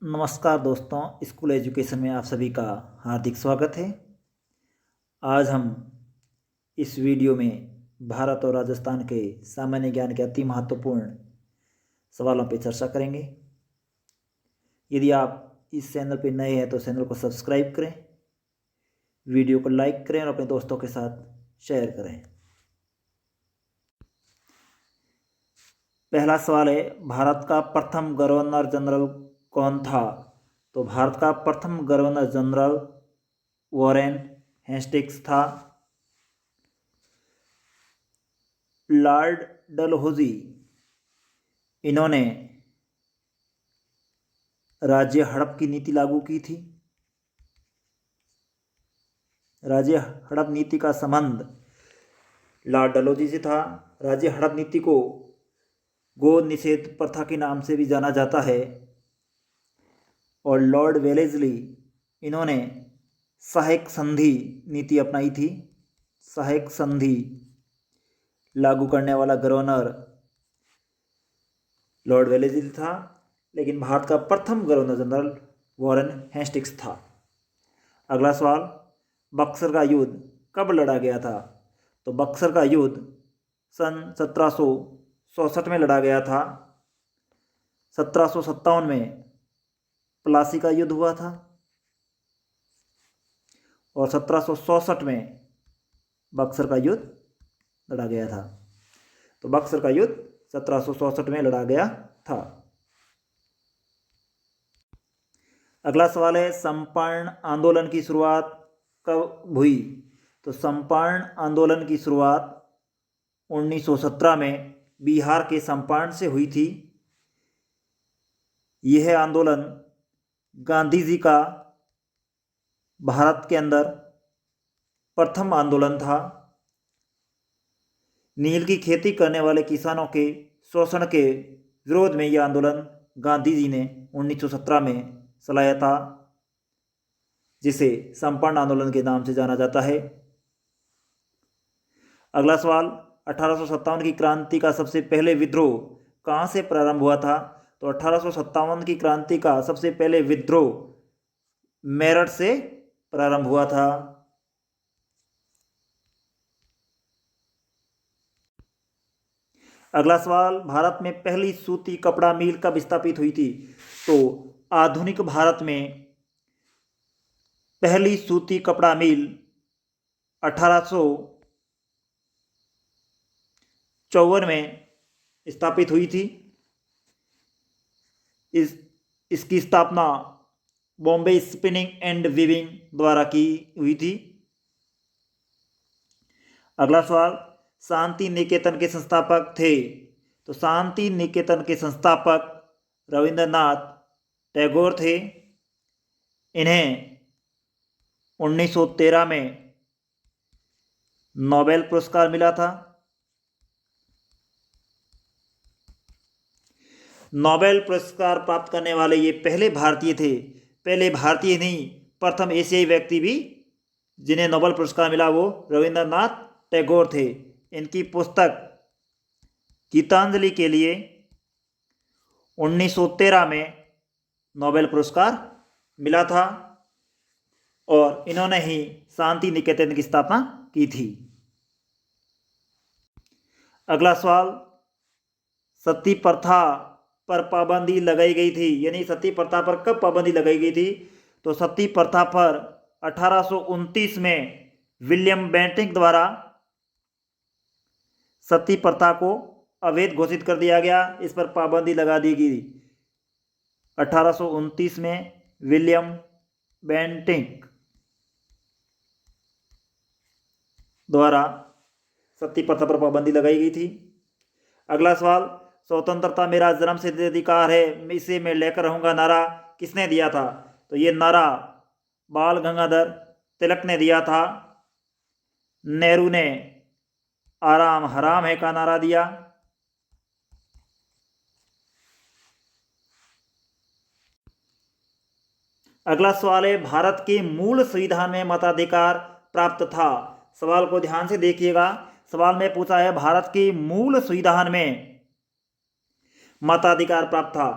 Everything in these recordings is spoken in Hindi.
नमस्कार दोस्तों, स्कूल एजुकेशन में आप सभी का हार्दिक स्वागत है। आज हम इस वीडियो में भारत और राजस्थान के सामान्य ज्ञान के अति महत्वपूर्ण सवालों पर चर्चा करेंगे। यदि आप इस चैनल पर नए हैं तो चैनल को सब्सक्राइब करें, वीडियो को लाइक करें और अपने दोस्तों के साथ शेयर करें। पहला सवाल है, भारत का प्रथम गवर्नर जनरल कौन था? तो भारत का प्रथम गवर्नर जनरल वॉरेन हेस्टिंग्स था। लॉर्ड डलहौजी, इन्होंने राज्य हड़प की नीति लागू की थी। राज्य हड़प नीति का संबंध लॉर्ड डलहौजी से था। राज्य हड़प नीति को गो निषेध प्रथा के नाम से भी जाना जाता है। और लॉर्ड वेलेस्ली, इन्होंने सहायक संधि नीति अपनाई थी। सहायक संधि लागू करने वाला गवर्नर लॉर्ड वेलेस्ली था, लेकिन भारत का प्रथम गवर्नर जनरल वॉरेन हेस्टिंग्स था। अगला सवाल, बक्सर का युद्ध कब लड़ा गया था? तो बक्सर का युद्ध सन 1764 में लड़ा गया था। 1757 में प्लासी का युद्ध हुआ था और 1764 में बक्सर का युद्ध लड़ा गया था। तो बक्सर का युद्ध 1764 में लड़ा गया था। अगला सवाल है, चंपारण आंदोलन की शुरुआत कब हुई? तो चंपारण आंदोलन की शुरुआत 1917 में बिहार के चंपारण से हुई थी। यह आंदोलन गांधी जी का भारत के अंदर प्रथम आंदोलन था। नील की खेती करने वाले किसानों के शोषण के विरोध में यह आंदोलन गांधी जी ने 1917 में चलाया था, जिसे चंपारण आंदोलन के नाम से जाना जाता है। अगला सवाल, 1857 की क्रांति का सबसे पहले विद्रोह कहाँ से प्रारंभ हुआ था? तो 1857 की क्रांति का सबसे पहले विद्रोह मेरठ से प्रारंभ हुआ था। अगला सवाल, भारत में पहली सूती कपड़ा मिल कब स्थापित हुई थी? तो आधुनिक भारत में पहली सूती कपड़ा मिल 1854 में स्थापित हुई थी। इसकी स्थापना बॉम्बे स्पिनिंग एंड वीविंग द्वारा की हुई थी। अगला सवाल, शांति निकेतन के संस्थापक थे? तो शांति निकेतन के संस्थापक रविंद्रनाथ टैगोर थे। इन्हें 1913 में नोबेल पुरस्कार मिला था। नोबेल पुरस्कार प्राप्त करने वाले ये पहले भारतीय थे। पहले भारतीय नहीं, प्रथम एशियाई व्यक्ति भी जिन्हें नोबेल पुरस्कार मिला वो रविंद्रनाथ टैगोर थे। इनकी पुस्तक गीतांजलि के लिए 1913 में नोबेल पुरस्कार मिला था और इन्होंने ही शांति निकेतन की स्थापना की थी। अगला सवाल, सती प्रथा पर पाबंदी लगाई गई थी, यानी सती प्रथा पर कब पाबंदी लगाई गई थी? तो सती प्रथा पर 1829 में विलियम बेंटिंक द्वारा सती प्रथा को अवैध घोषित कर दिया गया। इस पर पाबंदी लगा दी गई 1829 में विलियम बेंटिंक द्वारा सती प्रथा पर पाबंदी लगाई गई थी। अगला सवाल, स्वतंत्रता मेरा जन्मसिद्ध अधिकार है, इसे मैं लेकर रहूंगा नारा किसने दिया था? तो ये नारा बाल गंगाधर तिलक ने दिया था। नेहरू ने आराम हराम है का नारा दिया। अगला सवाल है, भारत के मूल संविधान में मताधिकार प्राप्त था? सवाल को ध्यान से देखिएगा। सवाल में पूछा है भारत के मूल संविधान में मताधिकार प्राप्त था।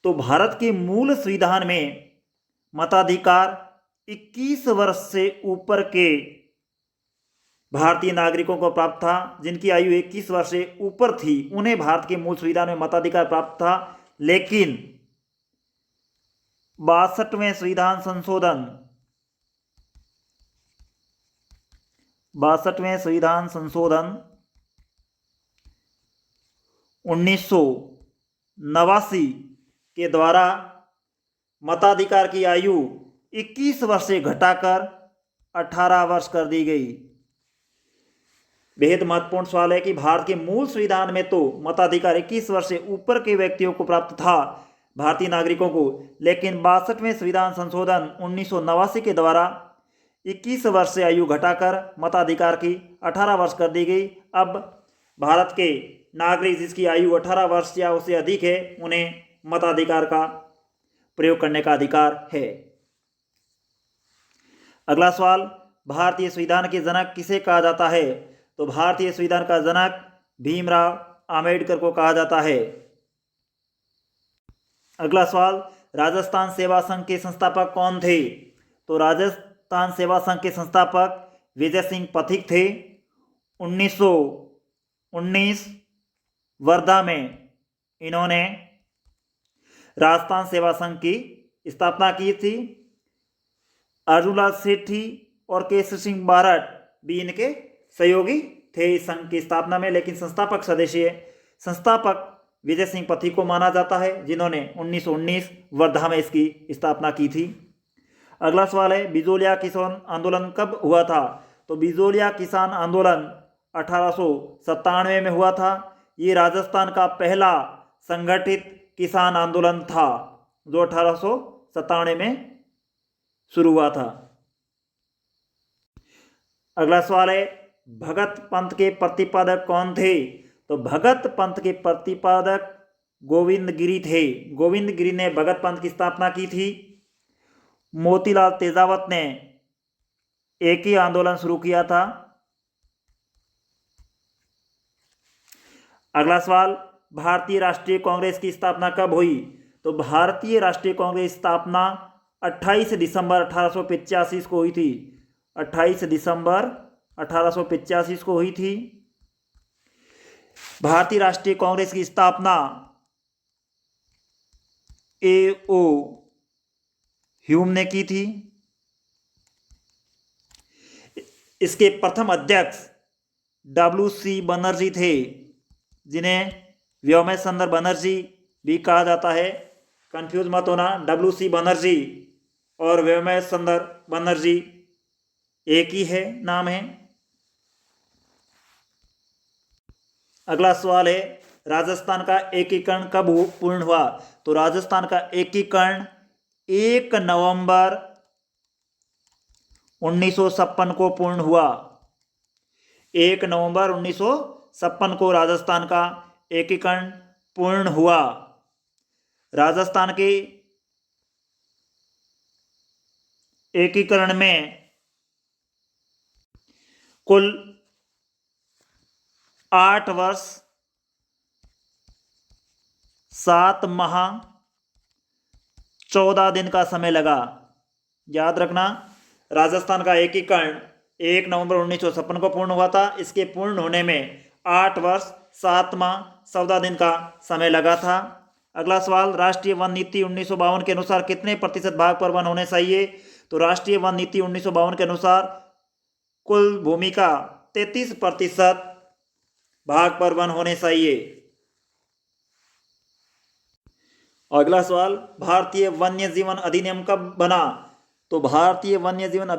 तो भारत के मूल संविधान में मताधिकार 21 वर्ष से ऊपर के भारतीय नागरिकों को प्राप्त था। जिनकी आयु 21 वर्ष से ऊपर थी उन्हें भारत के मूल संविधान में मताधिकार प्राप्त था। लेकिन 62वें संविधान संशोधन 1989 के द्वारा मताधिकार की आयु 21 वर्ष से घटाकर 18 वर्ष कर दी गई। बेहद महत्वपूर्ण सवाल है कि भारत के मूल संविधान में तो मताधिकार 21 वर्ष से ऊपर के व्यक्तियों को प्राप्त था, भारतीय नागरिकों को, लेकिन 62वें संविधान संशोधन 1989 के द्वारा 21 वर्ष से आयु घटाकर मताधिकार की 18 वर्ष कर दी गई। अब भारत के नागरिक जिसकी आयु 18 वर्ष या उससे अधिक है उन्हें मताधिकार का प्रयोग करने का अधिकार है। अगला सवाल, भारतीय संविधान के जनक किसे कहा जाता है? तो भारतीय संविधान का जनक भीमराव अंबेडकर को कहा जाता है। अगला सवाल, राजस्थान सेवा संघ के संस्थापक कौन थे? तो राजस्थान सेवा संघ के संस्थापक विजय सिंह पथिक थे। 1919 वर्धा में इन्होंने राजस्थान सेवा संघ की स्थापना की थी। अर्जुनलाल सेठी और केसर सिंह बारठ भी इनके सहयोगी थे इस संघ की स्थापना में, लेकिन संस्थापक विजय सिंह पथिक को माना जाता है जिन्होंने 1919 वर्धा में इसकी स्थापना की थी। अगला सवाल है, बिजोलिया किसान आंदोलन कब हुआ था? तो बिजोलिया किसान आंदोलन 1897 में हुआ था। ये राजस्थान का पहला संगठित किसान आंदोलन था जो 1897 में शुरू हुआ था। अगला सवाल है, भगत पंथ के प्रतिपादक कौन थे? तो भगत पंथ के प्रतिपादक गोविंद गिरी थे। गोविंद गिरी ने भगत पंथ की स्थापना की थी। मोतीलाल तेजावत ने एक ही आंदोलन शुरू किया था। अगला सवाल, भारतीय राष्ट्रीय कांग्रेस की स्थापना कब हुई? तो भारतीय राष्ट्रीय कांग्रेस स्थापना 28 दिसंबर 1885 को हुई थी। 28 दिसंबर 1885 को हुई थी। भारतीय राष्ट्रीय कांग्रेस की स्थापना A.O. ह्यूम ने की थी। इसके प्रथम अध्यक्ष W.C. बनर्जी थे जिन्हें व्योमेश चंद्र बनर्जी भी कहा जाता है। कंफ्यूज मत होना, W.C. बनर्जी और व्योमेश चंद्र बनर्जी एक ही है, नाम है। अगला सवाल है, राजस्थान का एकीकरण कब पूर्ण हुआ? तो राजस्थान का एकीकरण 1 नवंबर 1956 को पूर्ण हुआ। 1 नवंबर 1956 को राजस्थान का एकीकरण पूर्ण हुआ। राजस्थान के एकीकरण में कुल 8 वर्ष 7 माह 14 दिन का समय लगा। याद रखना, राजस्थान का एकीकरण 1 नवंबर 1956 को पूर्ण हुआ था। इसके पूर्ण होने में 8 वर्ष 7 माह 14 दिन का समय लगा था। अगला सवाल, राष्ट्रीय वन नीति 1952 के अनुसार कितने प्रतिशत भाग पर वन होने चाहिए? तो राष्ट्रीय वन नीति 1952 के अनुसार कुल भूमि का 33% भाग पर वन होने चाहिए। अगला सवाल, भारतीय वन्य जीवन अधिनियम कब बना? तो भारतीय वन्य जीवन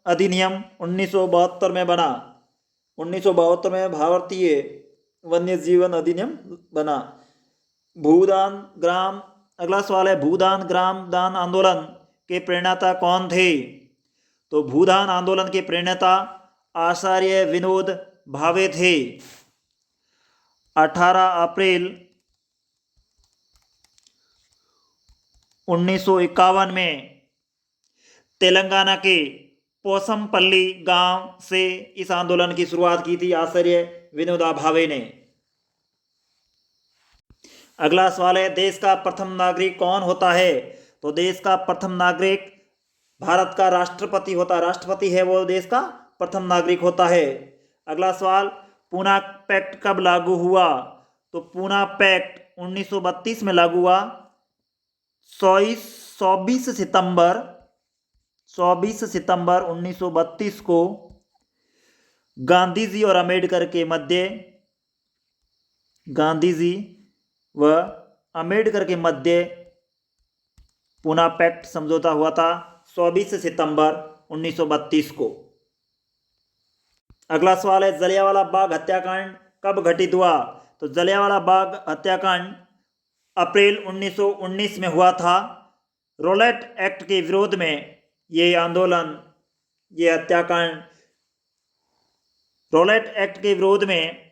अधिनियम 1972 में बना। 1972 में भारतीय वन्य जीवन अधिनियम बना। अगला सवाल है, भूदान ग्राम दान आंदोलन के प्रणेता कौन थे? तो भूदान आंदोलन के प्रणेता आचार्य विनोद भावे थे। 18 अप्रैल 1951 में तेलंगाना के पोसमपल्ली गांव से इस आंदोलन की शुरुआत की थी आचार्य विनोबा भावे ने। अगला सवाल है, देश का प्रथम नागरिक कौन होता है? तो देश का प्रथम नागरिक भारत का राष्ट्रपति होता है। राष्ट्रपति है वो देश का प्रथम नागरिक होता है। अगला सवाल, पूना पैक्ट कब लागू हुआ? तो पूना पैक्ट 1932 में लागू हुआ। 24 सितंबर 1932 को गांधी जी और अम्बेडकर के मध्य पूना पैक्ट समझौता हुआ था 24 सितंबर 1932 को। अगला सवाल है, जलियांवाला बाग हत्याकांड कब घटित हुआ? तो जलियांवाला बाग हत्याकांड अप्रैल 1919 में हुआ था। रॉलेट एक्ट के विरोध में ये आंदोलन, ये हत्याकांड, रॉलेट एक्ट के विरोध में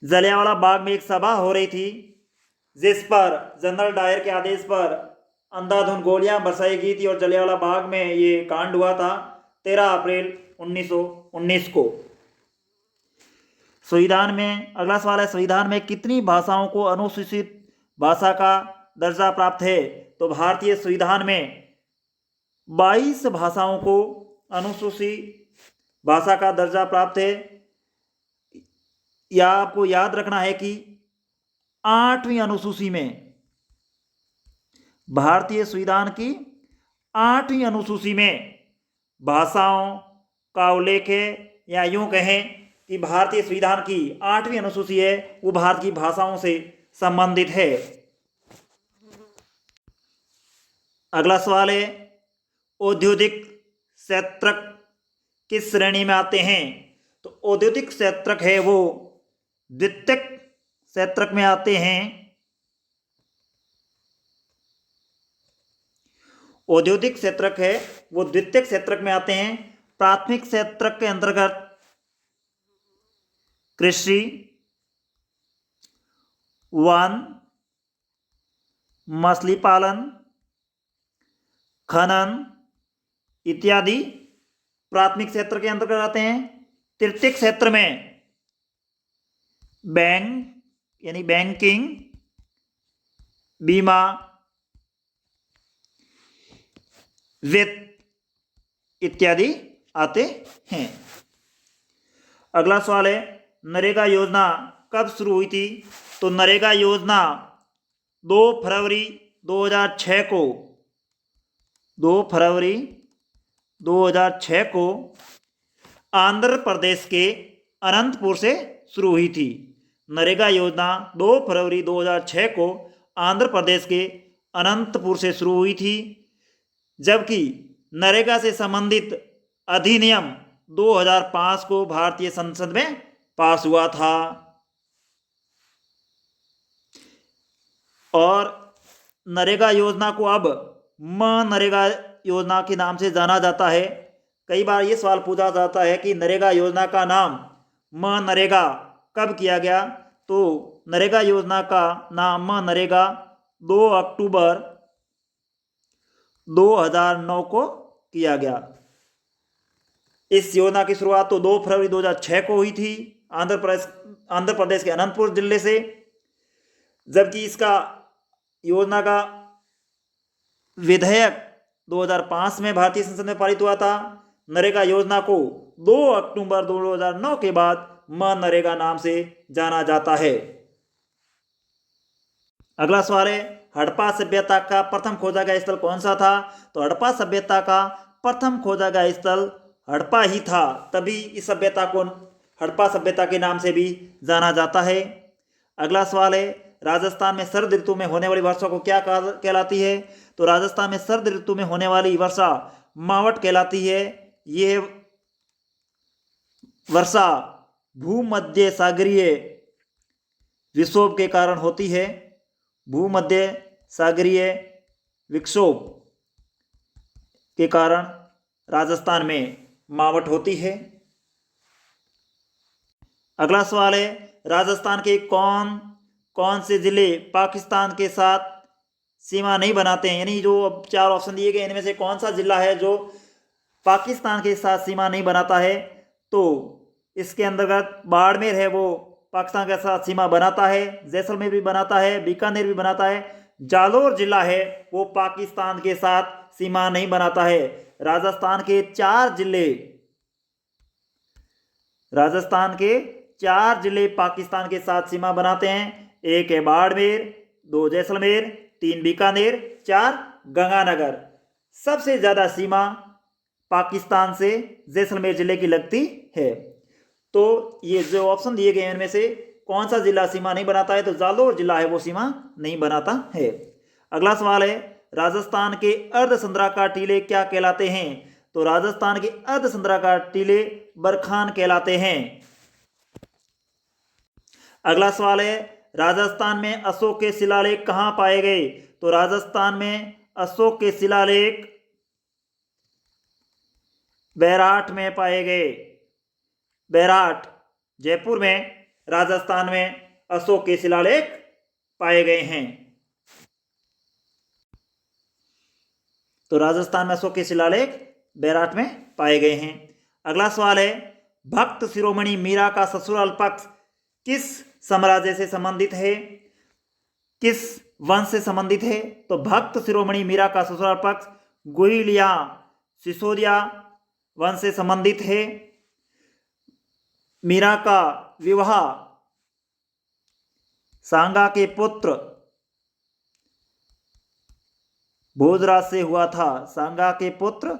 जलियांवाला बाग में एक सभा हो रही थी, जिस पर जनरल डायर के आदेश पर अंधाधुंध गोलियां बरसाई गई थी और जलियांवाला बाग में ये कांड हुआ था 13 अप्रैल 1919 को। संविधान में अगला सवाल है, संविधान में कितनी भाषाओं को अनुसूचित भाषा का दर्जा प्राप्त है? तो भारतीय संविधान में 22 भाषाओं को अनुसूचित भाषा का दर्जा प्राप्त है। या आपको याद रखना है कि 8वीं अनुसूची में, भारतीय संविधान की 8वीं अनुसूची में भाषाओं का उल्लेख है, या यूं कहें कि भारतीय संविधान की 8वीं अनुसूची है वो भारत की भाषाओं से संबंधित है। अगला सवाल है, औद्योगिक क्षेत्रक किस श्रेणी में आते हैं? तो औद्योगिक क्षेत्रक है वो द्वितीयक क्षेत्रक में आते हैं। औद्योगिक क्षेत्रक है वो द्वितीयक क्षेत्रक में आते हैं। प्राथमिक क्षेत्रक के अंतर्गत कृषि, वन, मछली पालन, खनन इत्यादि प्राथमिक क्षेत्र के अंतर्गत आते हैं। तृतीयक क्षेत्र में बैंक यानी बैंकिंग, बीमा, वित्त इत्यादि आते हैं। अगला सवाल है, नरेगा योजना कब शुरू हुई थी? तो नरेगा योजना 2 फरवरी 2006 को 2 फरवरी 2006 को आंध्र प्रदेश के अनंतपुर से शुरू हुई थी। नरेगा योजना 2 फरवरी 2006 को आंध्र प्रदेश के अनंतपुर से शुरू हुई थी, जबकि नरेगा से संबंधित अधिनियम 2005 को भारतीय संसद में पास हुआ था। और नरेगा योजना को अब मनरेगा योजना के नाम से जाना जाता है। कई बार ये सवाल पूछा जाता है कि नरेगा योजना का नाम मनरेगा कब किया गया? तो नरेगा योजना का नाम मनरेगा 2 अक्टूबर 2009 को किया गया। इस योजना की शुरुआत तो 2 फरवरी 2006 को हुई थी आंध्र प्रदेश के अनंतपुर जिले से, जबकि इसका योजना का विधेयक 2005 में भारतीय संसद में पारित हुआ था। नरेगा योजना को 2 अक्टूबर 2009 के बाद मनरेगा नाम से जाना जाता है। अगला सवाल है, हड़प्पा सभ्यता का प्रथम खोजा गया स्थल कौन सा था? तो हड़प्पा सभ्यता का प्रथम खोजा गया स्थल हड़प्पा ही था, तभी इस सभ्यता को हड़प्पा सभ्यता के नाम से भी जाना जाता है। अगला सवाल है, राजस्थान में शरद ऋतु में होने वाली वर्षा को क्या कहलाती है? तो राजस्थान में शरद ऋतु में होने वाली वर्षा मावट कहलाती है। यह वर्षा भूमध्य सागरीय विक्षोभ के कारण होती है। भूमध्य सागरीय विक्षोभ के कारण राजस्थान में मावट होती है। अगला सवाल है, राजस्थान के कौन कौन से जिले पाकिस्तान के साथ सीमा नहीं बनाते हैं? यानी जो अब 4 ऑप्शन दिए गए इनमें से कौन सा जिला है जो पाकिस्तान के साथ सीमा नहीं बनाता है? तो इसके अंतर्गत बाड़मेर है वो पाकिस्तान के साथ सीमा बनाता है, जैसलमेर भी बनाता है, बीकानेर भी बनाता है। जालोर जिला है वो पाकिस्तान के साथ सीमा नहीं बनाता है। राजस्थान के 4 जिले पाकिस्तान के साथ सीमा बनाते हैं। 1 है बाड़मेर, 2 जैसलमेर, 3 बीकानेर, 4 गंगानगर। सबसे ज़्यादा सीमा पाकिस्तान से जैसलमेर जिले की लगती है। तो ये जो ऑप्शन दिए गए हैं इनमें से कौन सा जिला सीमा नहीं बनाता है, तो जालोर जिला है वो सीमा नहीं बनाता है। अगला सवाल है, राजस्थान के अर्धचंद्राकार टीले क्या कहलाते हैं? तो राजस्थान के अर्धचंद्राकार टीले बरखान कहलाते हैं। अगला सवाल है, राजस्थान में अशोक के शिलालेख कहाँ पाए गए? तो राजस्थान में अशोक के शिलालेख बैराठ में पाए गए। बैराठ जयपुर में राजस्थान में अशोक के शिलालेख पाए गए हैं। तो राजस्थान में अशोक के शिलालेख बैराठ में पाए गए हैं। अगला सवाल है, भक्त शिरोमणि मीरा का ससुराल पक्ष किस साम्राज्य से संबंधित है, किस वंश से संबंधित है? तो भक्त शिरोमणि मीरा का ससुराल पक्ष गुहिल या सिसोदिया वंश से संबंधित है। मीरा का विवाह सांगा के पुत्र भोजराज से हुआ था। सांगा के पुत्र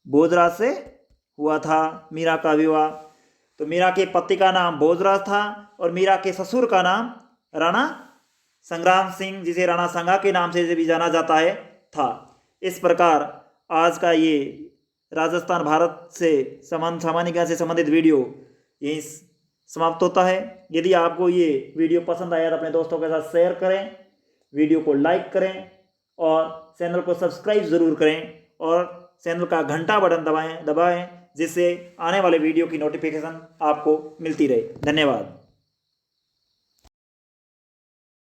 भोजराज से हुआ था मीरा का विवाह। तो मीरा के पति का नाम भोजराज था और मीरा के ससुर का नाम राणा संग्राम सिंह, जिसे राणा सांगा के नाम से भी जाना जाता है, था। इस प्रकार आज का ये राजस्थान भारत से सामान्य ज्ञान से संबंधित वीडियो यहीं समाप्त होता है। यदि आपको ये वीडियो पसंद आया तो अपने दोस्तों के साथ शेयर करें, वीडियो को लाइक करें और चैनल को सब्सक्राइब ज़रूर करें और चैनल का घंटा बटन दबाएं जिससे आने वाले वीडियो की नोटिफिकेशन आपको मिलती रहे। धन्यवाद।